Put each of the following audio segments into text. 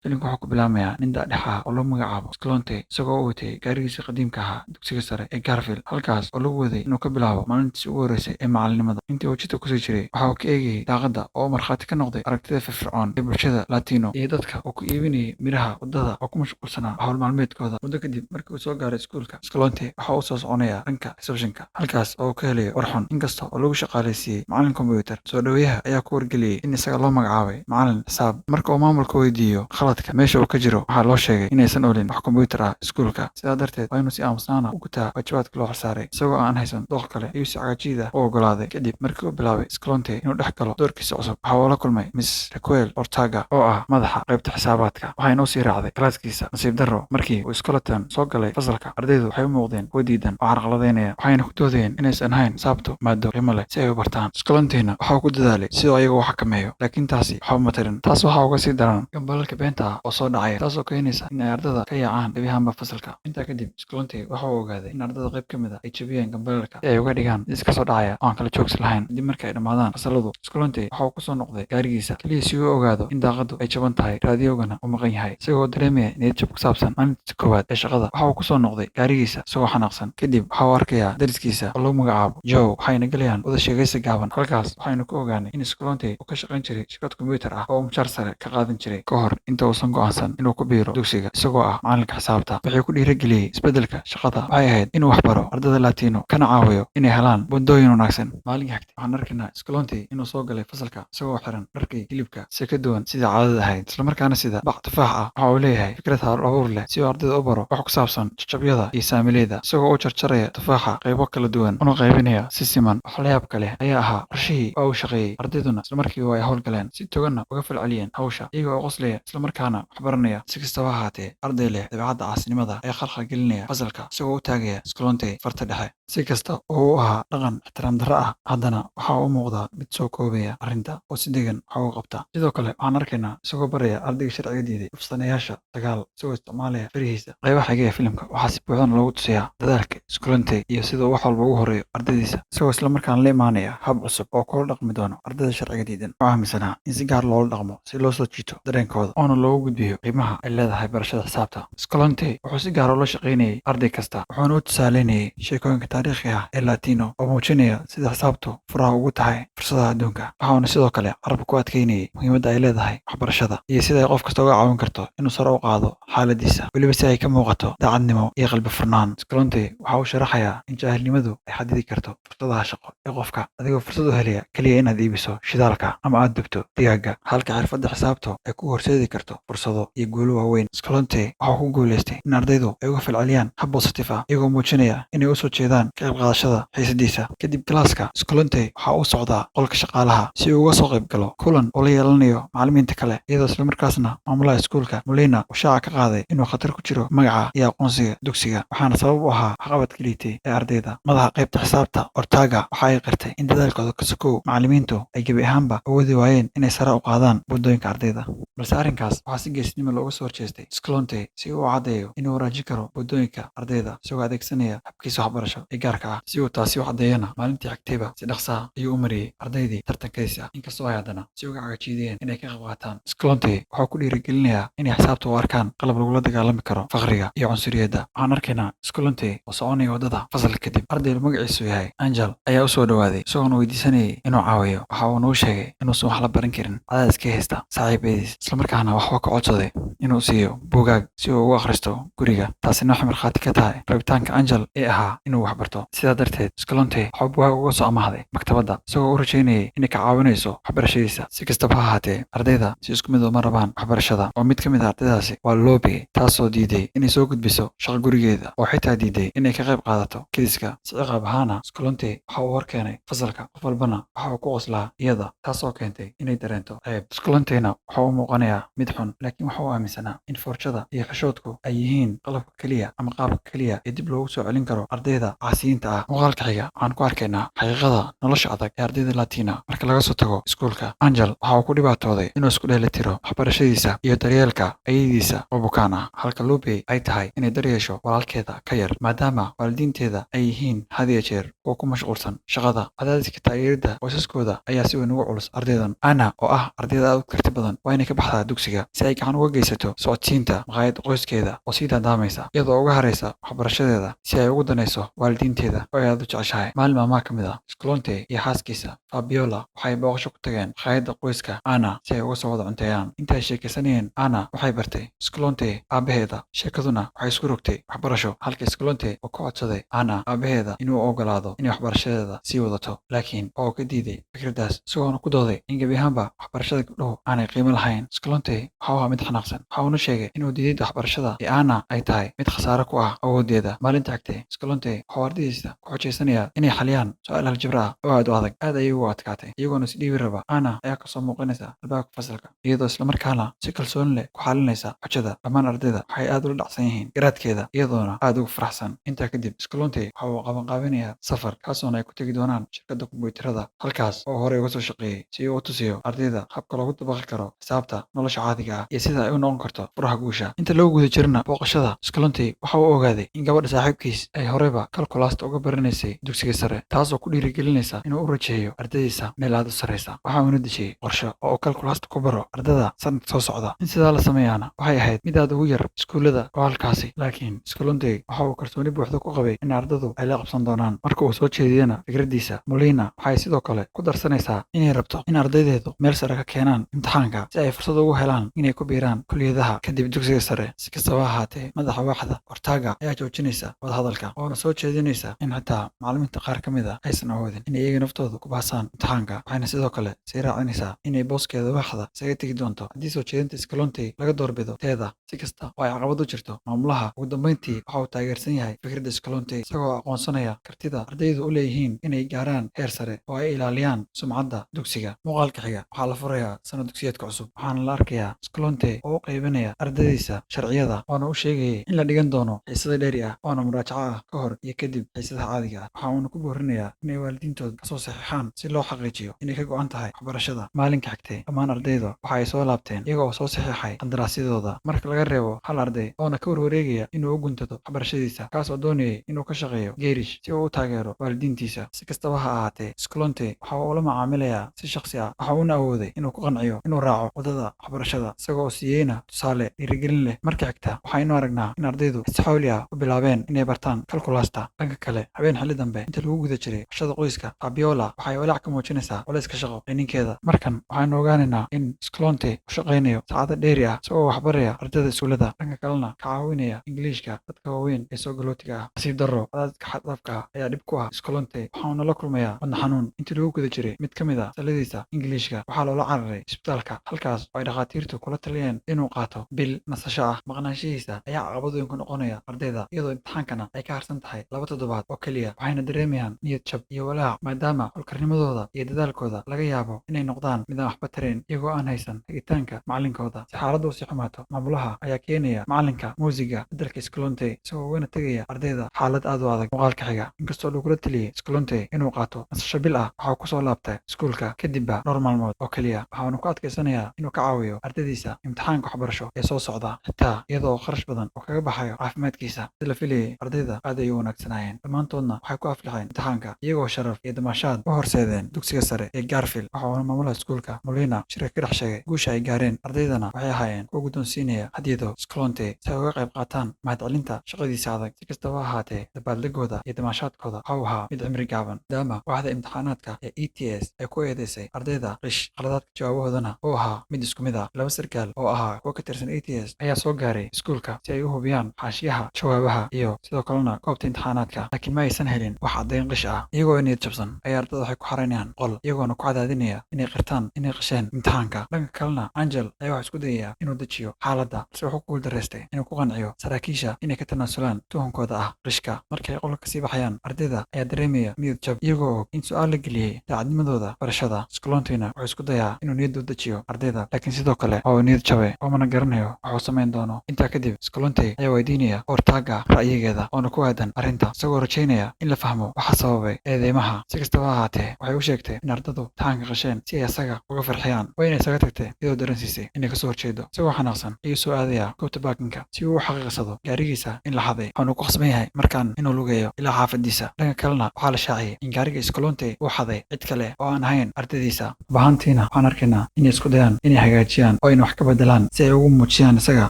filimku wuxuu ku bilaabmayaa nin da'dhex ah oo lagu magacaabo Sclonte isagoo u watay gaarigiisa qadiimka ahaa dugsiga sare ee Garfield halkaas oo lagu waday inuu ka bilaabo maalintiisii ugu horreysay ee macallinimada. Intii uu jidka kusii jiray waxa uu ka eegayay daaqadda oo markhaati ka noqday aragtida firfircoon ee bulshada Latino iyo dadka uu ku iibinayay miraha waddada oo ku mashquulsanaa hawl maalmeedkooda. Muddo kadib markii uu soo gaaray iskuulka, Sclonte waxa uu soo soconayaa dhanka reception-ka halkaas oo uu ka helayo war xun. Inkasta oo lagu shaqaaleysiiyey macallin kombuyuutar, soo dhaweeyaha ayaa ku wargeliyey in isaga loo magacaabay macallin xisaab. Marka uu maamulka weydiiyo khaladka meesha uu ka jiro, waxaa loo sheegay inaysan olin wax kombuyuutar ah iskuulka, sidaa darteed waa inuu si aamusnaana u gutaa waajibaadka loo xilsaaray. Isagoo aan haysan dooq kale ayuu si cagajiid ah u oggolaaday. Kadib markii uu bilaabay Sclonte inuu dhex galo doorkiisa cusub, waxa uu la kulmay Miss Raquel Ortega oo ah madaxa qaybta xisaabaadka, waxayna u sii raacday kalaaskiisa. Nasiib darro, markii uu Sclonton soo galay fasalka, ardaydu waxay u muuqdeen kuwo diidan oo carqaladeynaya, waxayna ku doodayeen inaysan ahayn xisaabtu maaddo qiimo leh si ay u bartaan. Sclontena waxa uu ku dadaalay siduu ayaga u xakameeyo, laakiin taasi waxba ma tarin. Taas waxaa uga sii daran gambalalka beenta ah oo soo dhacaya, taasoo keenaysa in ay ardada ka yaacaan gebi ahaanba fasalka. Intaa kadib, Sclonte waxa uu ogaaday in ardada qayb ka mid ah ay jabiyeen gambalalka si ay uga dhigaan mid iska soo dhacaya oo aan kala joogsi lahayn. Kadib markii ay dhammaadaan fasaladu, Sclonte waxa uu ku soo noqday gaarigiisa kaliya si uu u ogaado in daaqaddu ay jaban tahay, raadiyoogana uu maqan yahay. Isagoo dareemaya niyad jab ku saabsan maalintiisa koowaad ee shaqada, waxa uu ku soo noqday gaarigiisa isagoo xanaaqsan. Kadib waxa uu arkayaa deriskiisa oo lagu magacaabo Joe, waxayna galayaan wada sheekaysi gaaban. Halkaas waxaynu ku ogaanay in Sclonte uu ka shaqayn jiray shirkad kombuyuutar ah oo uu mushaar sare ka qaadan jiray ka hor inta uusan go'aansan inuu ku biiro dugsiga isagoo ah macallinka xisaabta. Wixii ku dhiirigeliyey isbeddelka shaqada waxay ahayd inuu wax baro ardada Latino kana caawiyo inay helaan buundooyin wanaagsan. Maalinkii xigtay waxaan arkaynaa Sclonte inuu soo galay fasalka isagoo xiran dharkii hilibka si ka duwan sida caadada ahayd, islamarkaana sida bac tufaax ah. Waxa uu leeyahay fikrad hal abuur leh si uu ardayda u baro wax ku saabsan jajabyada iyo saamileyda, isagoo u jarjaraya tufaaxa qaybo kala duwan una qaybinaya si siman. Wax la yaabka leh ayaa ahaa qorshihii waa uu shaqeeyey, ardayduna islamarkiiba ay howlgaleen si toganna uga falceliyeen hawsha, iyaga oo qoslaya islamarkaana wax baranaya. Si kastaba ha ahaatee, arday leh dabeecadda caasinimada ayaa khalkhal gelinaya fasalka isagoo u taagaya Sclonte farta dhexe. Si kasta oo uu ahaa dhaqan ixtiraam darro ah, haddana waxa uu muuqdaa mid soo koobaya arrinta oo si degan wax uga qabta. Sidoo kale waxaan arkaynaa isagoo baraya ardayga sharciga diiday dhufsanayaasha dagaal isagoo isticmaalaya farihiisa. Qaybaha xiga ee filimka waxaa si buuxdan loogu tusayaa dadaalka Sclonte iyo sida uu wax walba ugu horeeyo ardaydiisa, isagoo islamarkaana la imaanaya hab cusub oo kula dhaqmi doono ardayda sharciga diidan. Wuxuu aaminsanaa in si gaar loola dhaqmo si loo soo jiito dareenkooda oona loogu gudbiyo qiimaha ay leedahay barashada xisaabta. Sclonte wuxuu si gaar ah ula shaqaynayay arday kasta, wuxuuna u tusaaleynayay sheekooyinka taariikhiga ah ee Latino oo muujinaya sida xisaabtu furaha ugu tahay fursadaha adduunka. Waxaana sidoo kale carabka ku adkeynayay muhiimadda ay leedahay waxbarashada iyo sida ay qof kasta uga caawin karto inuu sare u qaado xaaladiisa, weliba si ay ka muuqato daacadnimo iyo qalbi furnaan. Sclonte waxa uu sharaxayaa in jaahilnimadu ay xadidi karto fursadaha shaqo ee qofka, adigoo fursad u helaya kaliya inaad iibiso shidaalka ama aad dubto digaagga, halka xirfadda xisaabtu ay ku horseedi karto fursado iyo guulo waaweyn. Sclonte waxa uu ku guuleystay in ardaydu ay uga falceliyaan hab positif ah, iyagoo muujinaya inay u soo jeedaan ka qayb qaadashada xiisadiisa. Kadib kalaaska, Sclonte waxa uu socdaa qolka shaqaalaha si uu uga soo qayb galo kulan uu la yeelanayo macallimiinta kale, iyadoo islamarkaasna maamulaha iskuulka Molina uu shaaca ka qaaday inuu khatar ku jiro magaca iyo aqoonsiga dugsiga, waxaana sabab u ahaa waxqabadka liitay ee ardayda. Madaxa qaybta xisaabta Ortega waxa ay qirtay in dadaalkooda ka sokow macallimiintu ay gebi ahaanba awoodi waayeen inay sare u qaadaan buundooyinka ardayda, balse arrinkaas waxaa si geesinimo looga soo horjeestay Sclonte si uu u caddeeyo inuu wanaajin karo buundooyinka ardayda isagoo adeegsanaya habkiisa waxbarasho ee gaarka ah. Si uu taasi u caddeeyana, maalintii xigtayba si dhaqso ah ayuu u mariyey ardaydii tartankiisa, inkastoo ay haddana si uga cagajiideen inay ka qayb qaataan. Sclonte wuxuu ku dhiirigelinayaa inay xisaabta u arkaan qalab lagula dagaalami karo faqriga iyo cunsuriyadda. Waxaan arkaynaa Sclonte oo soconaya waddada fasalka, kadib arday magaciisu yahay Angel ayaa u soo dhawaaday isagoona weydiisanayay inuu caawiyo. Waxa uu noo sheegay inuusan wax la baran karin cadaadis ka haysta saaxiibadiis, islamarkaana waxba ka codsaday inuu siiyo buugaag si uu ugu akhristo guriga. taasina waxay markhaati ka tahay rabitaanka Angel ee ahaa inuu wax barto. Sidaa darteed, Sclonte wuxuu buugaag uga soo amaahday maktabadda isagoo u rajaynayay inay ka caawinayso waxbarashadiisa. Si kastaba ha ahaatee, ardayda si isku mid uma rabaan waxbarashada, oo mid ka mid ah ardaydaasi waa Lobby, taasoo diiday inay soo gudbiso shaqo gurigeeda oo xitaa diiday inay ka qayb qaadato kidiska. Si ciqaab ahaana, Sclonte waxa uu horkeenay fasalka, qof walbana waxa uu ku qoslaa iyada, taasoo keentay inay dareento ceeb. Sclontena waxa uu muuqanayaa mid xun, laakiin waxa uu aaminsanaa in forjada iyo xishoodku ay yihiin qalabka keliya ama qaabka keliya ee dib loogu soo celin karo ardayda caasiyiinta ah. Muuqaalka xiga waxaan ku arkaynaa xaqiiqada nolosha adag ee ardayda Latina marka laga soo tago iskuulka. Angel waxa uu ku dhibaatooday inuu isku dheelitiro waxbarashadiisa iyo daryeelka ayadiisa oo bukaan ah, halka Lobby ay tahay inay daryeesho walaalkeeda ka yar, maadaama waalidiinteeda ay yihiin had iyo jeer kuwa ku mashquulsan shaqada, cadaadiska taageerida qoysaskooda ayaa si weyn uga culus ardaydan. Anna oo ah ardayda aad u karti badan waa inay ka baxdaa dugsiga si ay gacan uga geysato socodsiinta maqaayad qoyskeeda oo sii daandaamaysa iyadoo uga haraysa waxbarashadeeda si ay ugu danayso waalidiinteeda oo ay aad u jeceshahay. Maalin maalmaha ka mid ah, Sclonte iyo xaaskiisa Fabiola waxay booqasho ku tageen maqaayadda qoyska Anna si ay uga soo wada cunteeyaan. Inta ay sheekaysanayeen, Anna waxay bartay Sclonte aabaheeda, sheekaduna waxay isku rogtay waxbarasho, halka Sclonte uu ka codsaday Anna aabaheeda inuu ogolaado inay waxbarashadeeda sii wadato, laakiin oo ka diiday fikraddaas isagoona ku dooday in gebi ahaanba waxbarashada gabdhuhu aanay qiimo lahayn. Sclonte waxa uu ahaa mid xanaaqsan, waxa uuna sheegay inuu diidida waxbarashada ee Anna ay tahay mid khasaare ku ah awooddeeda. Maalinta xigtay, Sclonte waxa uu ardaydiisa ku xujaysanayaa inay xaliyaan su'aal aljabra ah oo aad u adag. Aad ayay ugu adkaatay, iyagoona is dhiibi raba. Anna ayaa kasoo muuqanaysa albaabka fasalka, iyadoo isla markaana si kalsooni leh ku xalinaysa xujada. Dhammaan ardayda waxay aad ula dhacsan yihiin garaadkeeda, iyadoona aad ugu faraxsan. Intaa kadib, Sclonte waxa uu qabanqaabinayaa safar, kaasoona ay ku tegi doonaan shirkadda kombuyuutarada, halkaas oo horey uga soo shaqeeyay, si uu u tusiyo ardayda habka loogu dabaqi karo xisaabta nolosha caadiga ah iyo sida ay u noqon karto furaha guusha. Inta lagu guda jirna booqashada, Sclonte waxa uu ogaaday in gabadha saaxiibkiis ay horeyba kalkulaasta uga baranaysay dugsiga sare, taasoo ku dhiirigelinaysa inuu u rajeeyo ardaydiisa meel aad u sarreysa. Waxa uuna dejiyey qorshe oo uu kalkulaasta ku baro ardada sanadka soo socda. In sidaa la sameeyaana waxay ahayd mid aad ugu yar iskuullada oo halkaasi, laakiin Sclonte waxa uu kalsooni buuxda ku qabay in ardadu ay la qabsan doonaan. Marka uu soo jeediyana fikraddiisa, Molina waxay sidoo kale ku darsanaysaa inay rabto in ardaydeedu meel sare ka keenaan imtixaanka si ay fursad ugu helaan inay ku biiraan kulliyadaha kadib dugsiga sare. Si kastaba ha ahaatee, madaxa waaxda Ortega ayaa joojinaysa wadahadalka, oona soo jeedinaysa in xitaa macallimiinta qaar ka mid ah aysan awoodin in iyaga naftooda ku baasaan imtixaanka. Waxayna sidoo kale sii raacinaysaa inay booskeeda waaxda isaga tegi doonto haddii soo jeedinta Sclonte laga doorbido teeda. Si kasta oo ay caqabad u jirto, maamulaha ugu dambeyntii waxa uu taageersan yahay fikradda Sclonte, isagoo aqoonsanaya kartida ardaydu u leeyihiin inay gaaraan heer sare oo ay ilaaliyaan sumcadda dugsiga. Muuqaalka xiga waxaa la furayaa sanad dugsiyeedka cusub, waxaana la arkayaa Sclonte oo u qaybinaya ardaydiisa sharciyada, oona u sheegayay in la dhigan doono xiisado dheeri ah oona muraajaco ah ka hor iyo kadib xiisadaha caadiga ah. Waxa uuna ku boorinayaa inay waalidiintooda kasoo saxiixaan si loo xaqiijiyo inay ka go'an tahay waxbarashada. Maalinka xigtay, dhammaan ardayda waxa ay soo laabteen iyaga oo soo saxiixay qandaraasyadooda, marka laga reebo hal arday oona ka warwareegaya inuu u guntado waxbarashadiisa, kaas oo doonayay inuu ka shaqeeyo geerish si uu u taageero waalidiintiisa. Si kastaba ha ahaatee, Sclonte waxa uu ula macaamilayaa si shakhsi ah, waxa uuna awooday inuu ku qanciyo inuu raaco waddada waxbarashada, isagoo oo siiyeyna tusaale dhiirigelin leh. Marka xigta, waxaynu aragnaa in ardaydu si xawli ah u bilaabeen inay bartaan kalkulaasta. Dhanka kale, habeen xilli dambe inta lagu guda jiray waxbarashada qoyska, Fabiola waxay walaac ka muujinaysaa culayska shaqo ee ninkeeda. Markan waxaynu ogaanaynaa in Sclonte u shaqaynayo saacado dheeri ah isagoo waxbaraya ardayda iskuullada, dhanka kalena ka caawinaya Ingiliishka dadka waaweyn ee soo galootiga ah. Nasiib darro, cadaadiska xad-dhaafka ah ayaa dhib ku ah Sclonte, waxaana la kulmayaa wadna xanuun. Intii lagu guda jiray mid ka mid ah fasaladiisa Ingiliishka, waxaa loola cararay isbitaalka, halkaas oo ay dhakhaatiirtu kula taliyeen inuu qaato bil nasasho ah. Maqnaanshihiisa ayaa caqabad weyn ku noqonaya ardayda, iyadoo imtixaankana ay ka harsan tahay 2 toddobaad oo keliya. Waxayna dareemayaan niyad jab iyo walaac, maadaama hawlkarnimadooda iyo dadaalkooda laga yaabo inay noqdaan mid aan waxba tarayn iyagoo aan haysan hagitaanka macallinkooda. Si xaaladdu u sii xumaato, maamulaha ayaa keenaya macallinka muusiga beddelka Sclonte, isagoo ugana tegaya ardayda xaalad aad u adag. Muuqaalka xiga, inkastoo lagula taliyey Sclonte inuu qaato nasasho bil ah, waxa uu kusoo laabtay iskuulka kadibba dhowr maalmood oo keliya. Waxaanu ku adkaysanayaa inuu ka caawiyo ardaydiisa imtixaanka waxbarasho ee soo socda, xitaa iyadoo kharash badan oo kaga baxayo caafimaadkiisa. Sida la filayay, ardayda aad ayay u wanaagsanaayeen, dhammaantoodna waxay ku aflaxeen imtixaanka iyagoo sharaf iyo damaashaad u horseedeen dugsiga sare ee Garfield. Waxa uuna maamulaha iskuulka Molina shirka ka dhex sheegay guusha ay gaareen, ardaydana waxay ahaayeen kuwa guddoonsiinaya hadiyado Sclonte si ay uga qayb qaataan mahadcelinta shaqadiisa adag. Si kastaba ha ahaatee, dabaaldegooda iyo damaashaadkooda waxa uu ahaa mid cimri gaaban, maadaama waaxda imtixaanaadka ee ETS ay ku eedeysay ardayda qish, qaladaadka jawaabahoodana uu ahaa mid isku mid ah. Laba sarkaal oo ahaa kuwa ka tirsan ETS ayaa soo gaaray iskuulka si ay u hubiyaan xaashiyaha jawaabaha iyo sidoo kalena goobta imtixaanaadka, laakiin ma aysan helin wax caddayn qish ah. Iyagoo niyad jabsan ayaa ardada waxay ku xaraynayaan qol, iyagoona ku cadaadinaya inay qirtaan inay qisheen imtixaanka. Dhanka kalena, Angel ayaa wax isku dayaya inuu dejiyo xaaladda, balse wuxuu ku guuldareystay inuu ku qanciyo saraakiisha inay ka tanaasulaan tuhunkooda ah qishka. Markii ay qolka kasii baxayaan, ardayda ayaa dareemaya niyad jab, iyagoo og in su'aal la geliyey daacadnimadooda barashada. Sclontena wuxuu isku dayaa inuu niyadda u dejiyo ardayda, laakiin sidoo kale waa uu niyad jabay oo mana garanayo waxa uu samayn doono. Intaa kadib, Sclonte ayaa weydiinaya Ortega ra'yigeeda oona ku aadan arrinta, isagoo rajaynaya in la fahmo waxa sababay eedeymaha. Si kastaba ha ahaatee, waxay u sheegtay in ardadu imtixaanka qasheen si ay asaga uga farxiyaan, wayna isaga tagtay iyadoo dareensiisay inay kasoo horjeedo. Isagoo xanaaqsan ayuu soo aadaya goobta baakinka si uu u xaqiiqsado gaarigiisa in la xaday, waxaanu ku khasban yahay markaan inuu lugeeyo ilaa xaafadiisa. Dhanka dhanka kalena waxaa la shaaciyay in gaariga Escalante uu xaday cid kale oo aan ahayn ardaydiisa. Bahantiina waxaan arkaynaa inay isku dayaan inay hagaajiyaan oo ay wax ka bedelaan si ay ugu muujiyaan isaga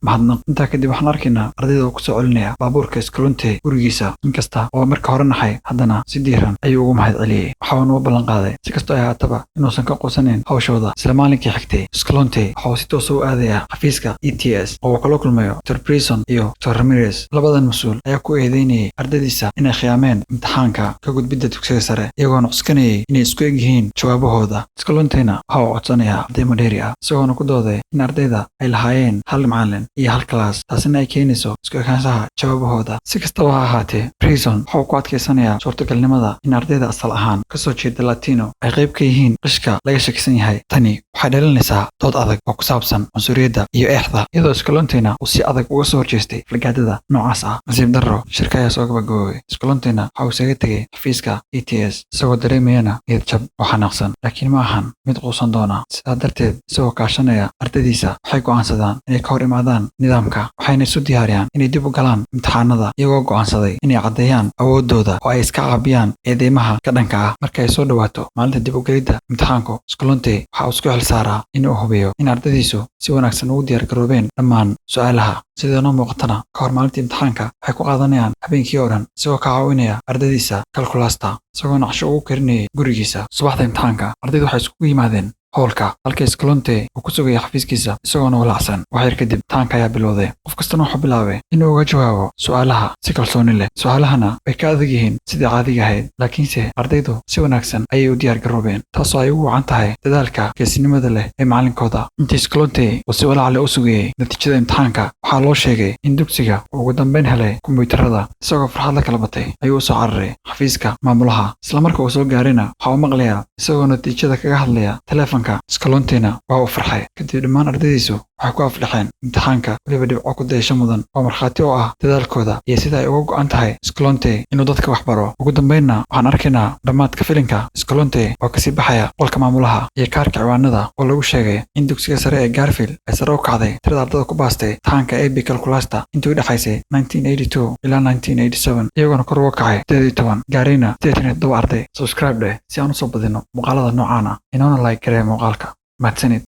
mahadnaq. Intaa kadib waxaan arkaynaa ardayda oo ku soo celinaya baabuurka Escalante gurigiisa. Inkasta oo marka hore naxay, haddana si diiran ayuu ugu mahad celiyay. Waxaana uu ballan qaaday si kastoo ay ahaataba inuusan ka quusanin hawshooda. Isla maalinkii xigtay, Escalante waxa uu si toos ah u aadaya xafiiska ETS oo uu kala kulmayo Dr. Prison iyo Dr. Ramirez. Labadan mas'uul ayaa ku eedeynayay ardaydiisa inay khiyaameen imtixaanka ka gudbidda dugsiga sare, iyagoona cuskanayay inay isku eg yihiin jawaabahooda. Escalante-na waxa uu codsanayaa arday madheeri ah, isagoona ku dooday in ardayda ay lahaayeen hal macallin iyo hal kalaas, taasina ay keenayso isku ekaanshaha jawaabahooda. Si kastaba ha ahaatee, Prison waxa uu ku adkaysanayaa suurtagalnimada in ardayda asal ahaan kasoo jeeda Latino ay qayb ka yihiin qishka laga shakisan yahay. Tani waxay dhalinaysaa dood adag oo ku saabsan cunsuriyadda iyo eexda, iyadoo Escalante-na uu si adag uga soo horjeestay falgaadada noocaas ah. Nasiib darro, shirka ayaa soo gabagaboobay. Escalante-na waxa uu isaga tegay xafiiska ETS isagoo dareemayana niyad jab oo xanaaqsan, laakiin ma ahan mid quusan doona. Sidaa darteed, isagoo kaashanaya ardaydiisa, waxay go'aansadaan inay ka hor imaadaan nidaamka, waxayna isu diyaariyaan inay dib u galaan imtixaanada, iyagoo go'aansaday inay caddeeyaan awooddooda oo ay iska caabiyaan eedeymaha ka dhanka ah. Marka ay soo dhawaato maalinta dib u gelidda imtixaanku, Escalante waxa uu isku xilsaaraa inuu hubiyo in ardaydiisu si wanaagsan ugu diyaar garoobeen dhammaan su'aalaha. Sida noo muuqatana, ka hor maalinta imtixaanka waxay ku qaadanayaan habeenkii oo dhan, isagoo ka caawinaya ardaydiisa kalkulaasta, isagoo naqsho ugu karinayay gurigiisa. Subaxda imtixaanka, ardaydu waxay isugu yimaadeen howlka, halka Escalante uu ku sugaya xafiiskiisa isagoona walacsan. Wax yar kadib, imtixaanka ayaa bilowday. Qof kastana wuxuu bilaabay inuu uga jawaabo su'aalaha si kalsooni leh. Su'aalahana way ka adag yihiin sidii caadiga ahayd, laakiinse ardaydu si wanaagsan ayay u diyaar garoobeen, taasoo ay ugu wacan tahay dadaalka geesinimada leh ee macallinkooda. Intii Escalante uu si walaac leh u sugayay natiijada imtixaanka, waxaa loo sheegay in dugsiga uu ugu dambeyn helay kombuyuutarada. Isagoo farxad la kala batay ayuu u soo cararay xafiiska maamulaha. Isla marka uu soo gaarayna, waxa uu maqlayaa isagoo natiijada kaga hadlaya telefoonka. Escalante-na waa uu farxay. Kadib dhammaan ardaydiisu waxay ku aflaxeen imtixaanka, weliba dhibco ku dayasho mudan oo markhaati u ah dadaalkooda iyo sida ay uga go'an tahay Escalante inuu dadka wax baro. Ugu dambeynna, waxaan arkaynaa dhammaadka filimka Escalante oo kasii baxaya qolka maamulaha iyo kaarka ciwaanada oo lagu sheegay in dugsiga sare ee Garfield ay sare u kacday tirada ardayda ku baastay imtixaanka AB Calculasta intii u dhexaysay 1982 ilaa 1987, iyagoona kor uga kacay 18 gaarayna 87 arday. Subscribe dheh si aan u soo badino muuqaalada noocaan ah, inoona like garee muuqaalka. Mahadsanid.